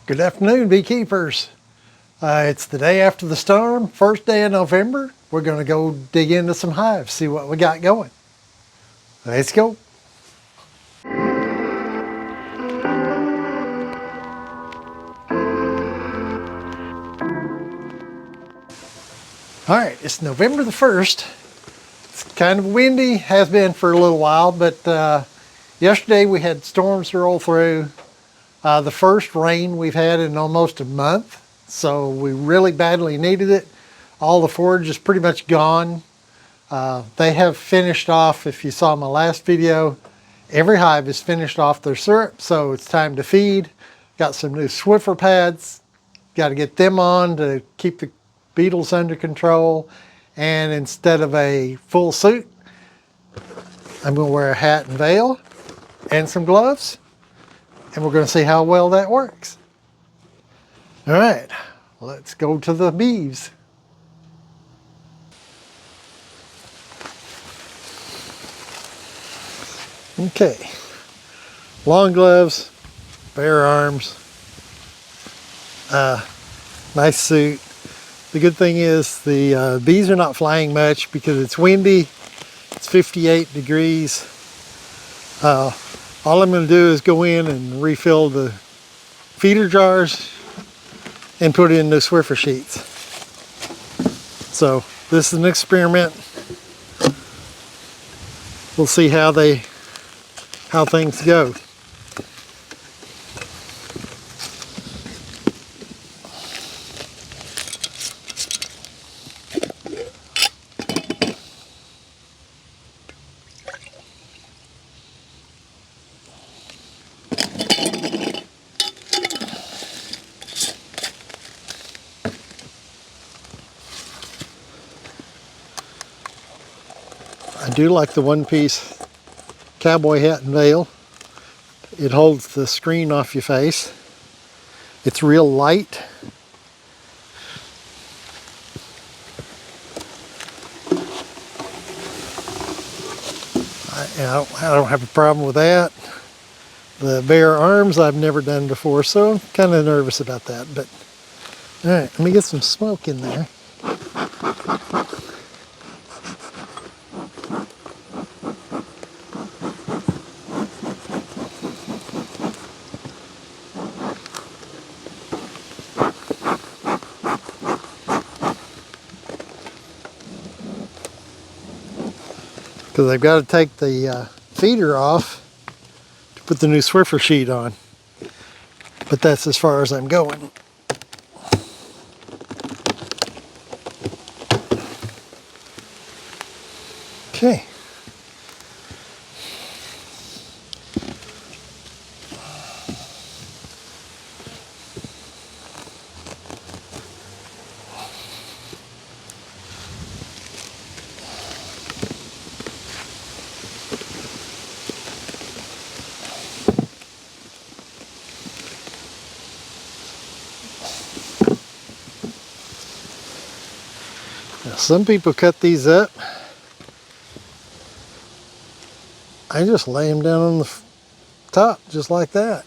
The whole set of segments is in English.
Good afternoon, beekeepers. It's the day after the storm, first day of November. We're going to go dig into some hives, see what we got going. Let's go. All right, it's November the 1st. It's kind of windy, has been for a little while, but yesterday we had storms roll through. The first rain we've had in almost a month, so we really badly needed it. All the forage is pretty much gone. They have finished off, if you saw my last video, every hive has finished off their syrup, so it's time to feed. Got some new Swiffer pads, got to get them on to keep the beetles under control. And instead of a full suit, I'm going to wear a hat and veil and some gloves, and we're going to see how well that works. All right, let's go to the bees. Okay, long gloves, bare arms, nice suit. The good thing is the bees are not flying much because it's windy. It's 58 degrees. All I'm going to do is go in and refill the feeder jars and put in the Swiffer sheets. So this is an experiment. We'll see how things go. I do like the one-piece cowboy hat and veil. It holds the screen off your face. It's real light. I don't have a problem with that. The bare arms I've never done before, so I'm kind of nervous about that. But all right, let me get some smoke in there. Because I've got to take the feeder off to put the new Swiffer sheet on. But that's as far as I'm going. Okay. Now, some people cut these up. I just lay them down on the top, just like that.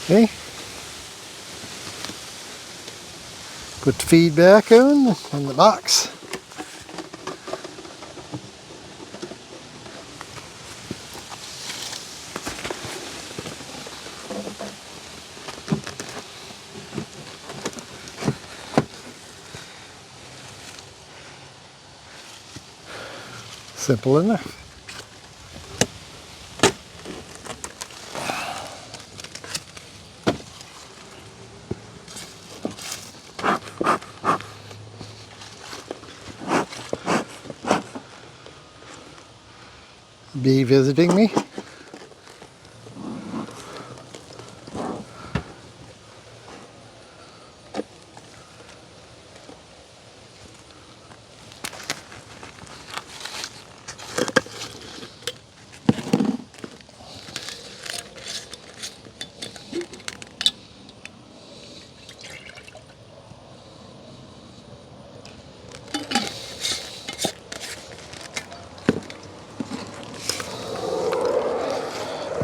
Okay. Put the feed back on the box. Simple enough. Bee visiting me.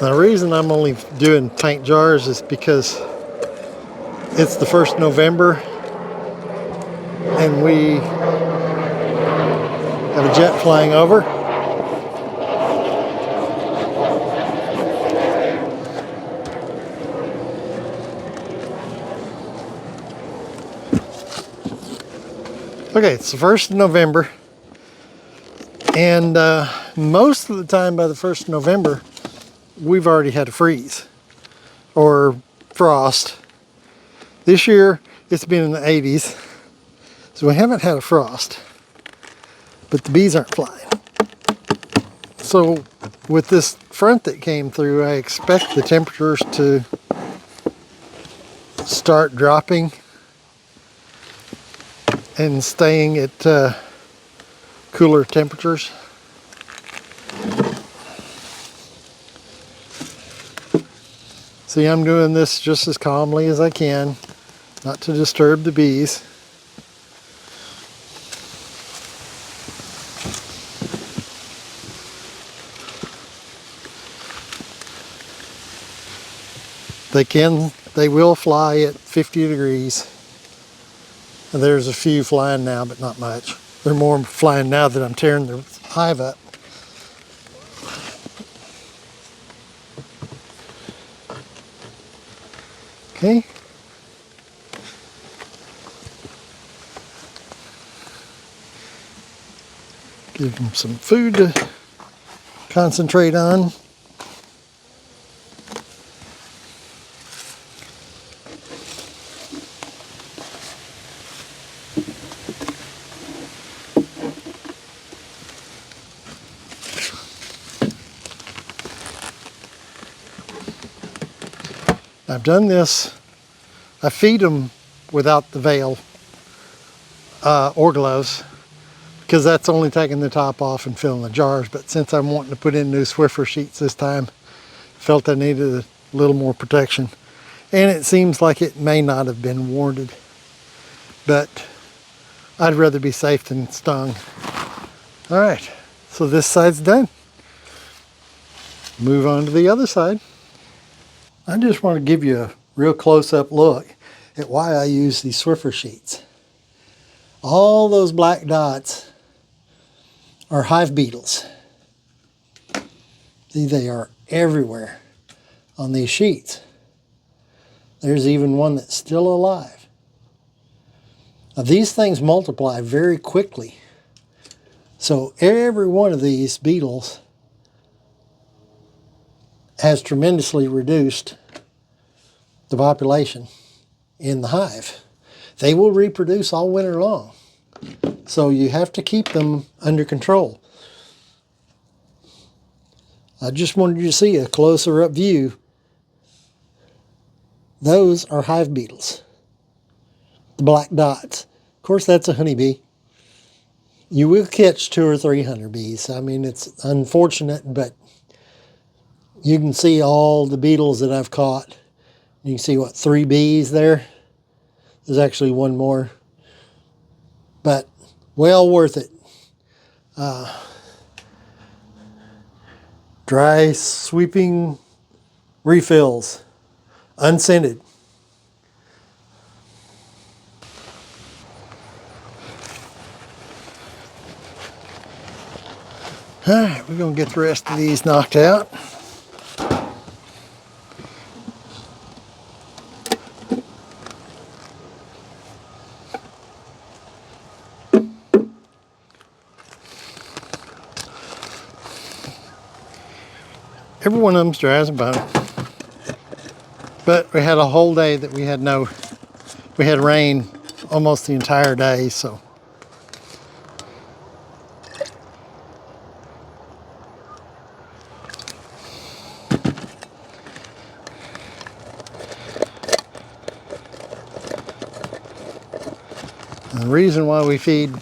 The reason I'm only doing paint jars is because it's the 1st November and we have a jet flying over. Okay, it's the 1st of November, and most of the time by the 1st of November, we've already had a freeze or frost. This year, it's been in the 80s, so we haven't had a frost, but the bees aren't flying. So with this front that came through, I expect the temperatures to start dropping and staying at cooler temperatures. See, I'm doing this just as calmly as I can, not to disturb the bees. They will fly at 50 degrees. And there's a few flying now, but not much. They're more flying now that I'm tearing the hive up. Okay. Give them some food to concentrate on. I've done this. I feed them without the veil or gloves because that's only taking the top off and filling the jars. But since I'm wanting to put in new Swiffer sheets this time, felt I needed a little more protection. And it seems like it may not have been warranted, but I'd rather be safe than stung. All right, so this side's done. Move on to the other side. I just want to give you a real close-up look at why I use these Swiffer sheets. All those black dots are hive beetles. See, they are everywhere on these sheets. There's even one that's still alive. Now, these things multiply very quickly. So every one of these beetles has tremendously reduced the population in the hive. They will reproduce all winter long. So you have to keep them under control. I just wanted you to see a closer up view. Those are hive beetles. The black dots. Of course, that's a honeybee. You will catch 200 or 300 bees. I mean, it's unfortunate, but you can see all the beetles that I've caught. You can see, what, 3 bees there? There's actually one more. But well worth it. Dry sweeping refills, unscented. All right, we're going to get the rest of these knocked out. Every one of them's dry as a bone. But we had a whole day that we had rain almost the entire day, so. And the reason why we feed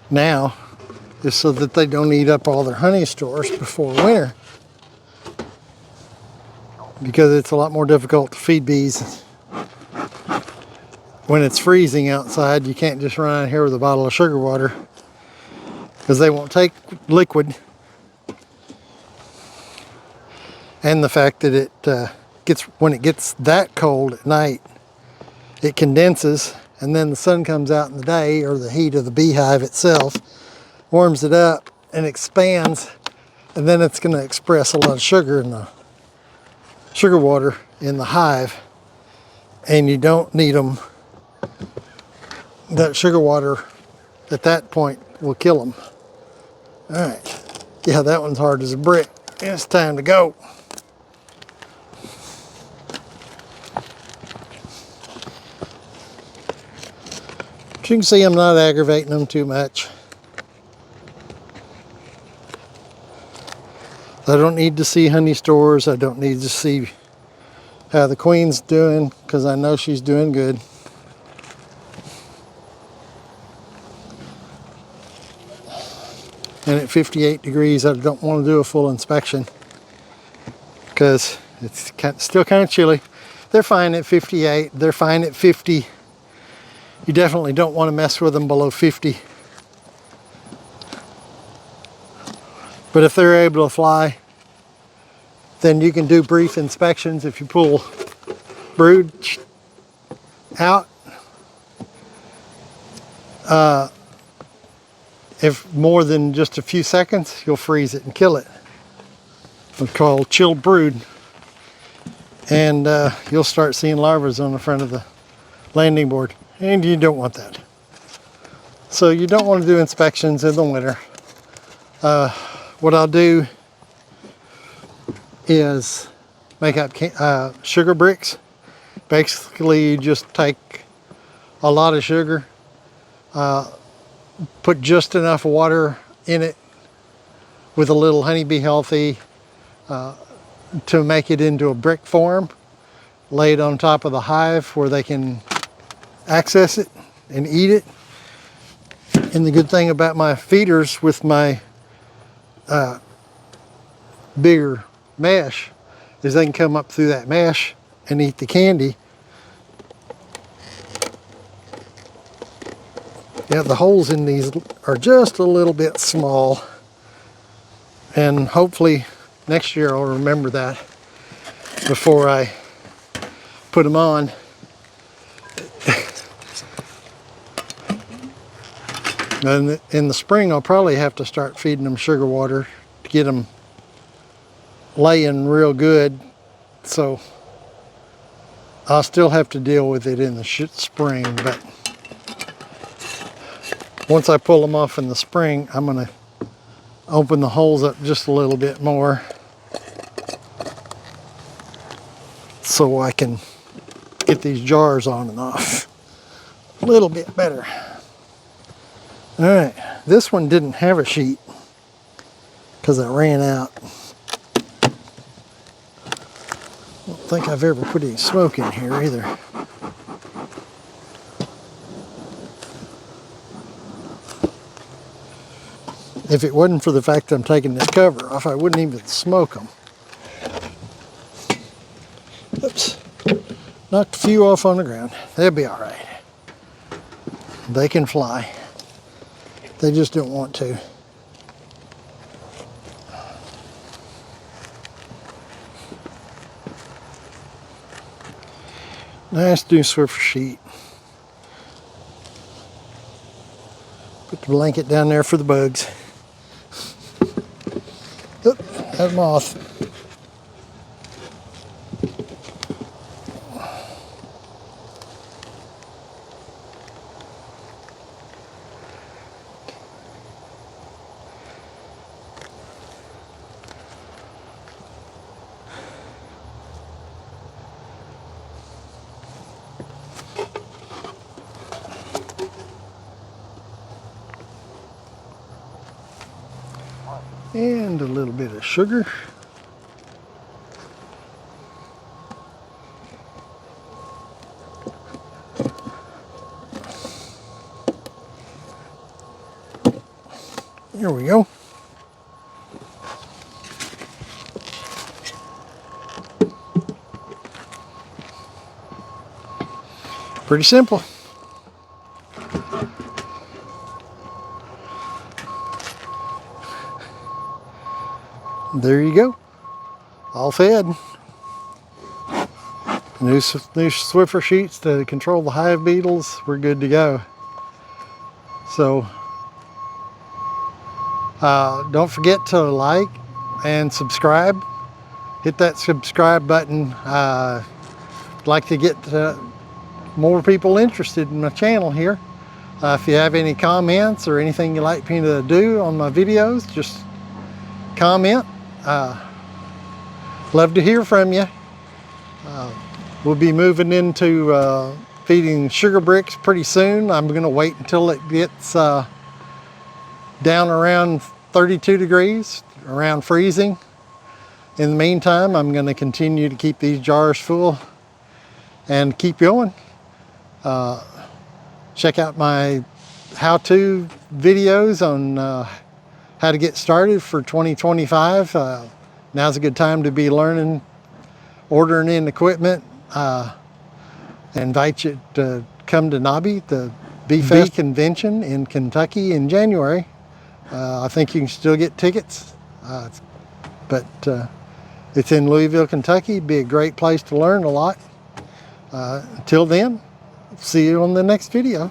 now is so that they don't eat up all their honey stores before winter. Because it's a lot more difficult to feed bees when it's freezing outside. You can't just run out here with a bottle of sugar water because they won't take liquid. and the fact that it when it gets that cold at night, it condenses, and then the sun comes out in the day, or the heat of the beehive itself warms it up and expands, and then it's going to express a lot of sugar in the sugar water in the hive, and you don't need them. That sugar water at that point will kill them. All right, yeah, that one's hard as a brick. It's time to go. As you can see, I'm not aggravating them too much. I don't need to see honey stores. I don't need to see how the queen's doing, because I know she's doing good. And at 58 degrees, I don't want to do a full inspection because it's still kind of chilly. They're fine at 58. They're fine at 50. You definitely don't want to mess with them below 50. But if they're able to fly, then you can do brief inspections. If you pull brood out, if more than just a few seconds, you'll freeze it and kill it. It's called chilled brood. And you'll start seeing larvae on the front of the landing board. And you don't want that. So you don't want to do inspections in the winter. What I'll do is make up sugar bricks. Basically, you just take a lot of sugar, put just enough water in it with a little honeybee healthy to make it into a brick form, lay it on top of the hive where they can access it and eat it. And the good thing about my feeders with my bigger mesh is they can come up through that mesh and eat the candy. Yeah, the holes in these are just a little bit small, and hopefully next year I'll remember that before I put them on. And in the spring, I'll probably have to start feeding them sugar water to get them laying real good. So I'll still have to deal with it in the spring, but once I pull them off in the spring, I'm going to open the holes up just a little bit more so I can get these jars on and off a little bit better. All right, this one didn't have a sheet because I ran out. I don't think I've ever put any smoke in here either. If it wasn't for the fact that I'm taking this cover off, I wouldn't even smoke them. Oops, knocked a few off on the ground. They'll be all right. They can fly. They just don't want to. Nice new Swiffer sheet. Put the blanket down there for the bugs. Oop, that moth. And a little bit of sugar. There we go. Pretty simple. There you go. All fed. New Swiffer sheets to control the hive beetles. We're good to go. So don't forget to like and subscribe. Hit that subscribe button. I'd like to get more people interested in my channel here. If you have any comments or anything you'd like me to do on my videos, just comment. Love to hear from you. We'll be moving into feeding sugar bricks pretty soon. I'm going to wait until it gets down around 32 degrees, around freezing. In the meantime, I'm going to continue to keep these jars full and keep going. Check out my how-to videos on how to get started for 2025. Now's a good time to be learning, ordering in equipment. I invite you to come to NABI, the Bee Convention in Kentucky in January. I think you can still get tickets, but it's in Louisville, Kentucky. It'd be a great place to learn a lot. Until then, see you on the next video.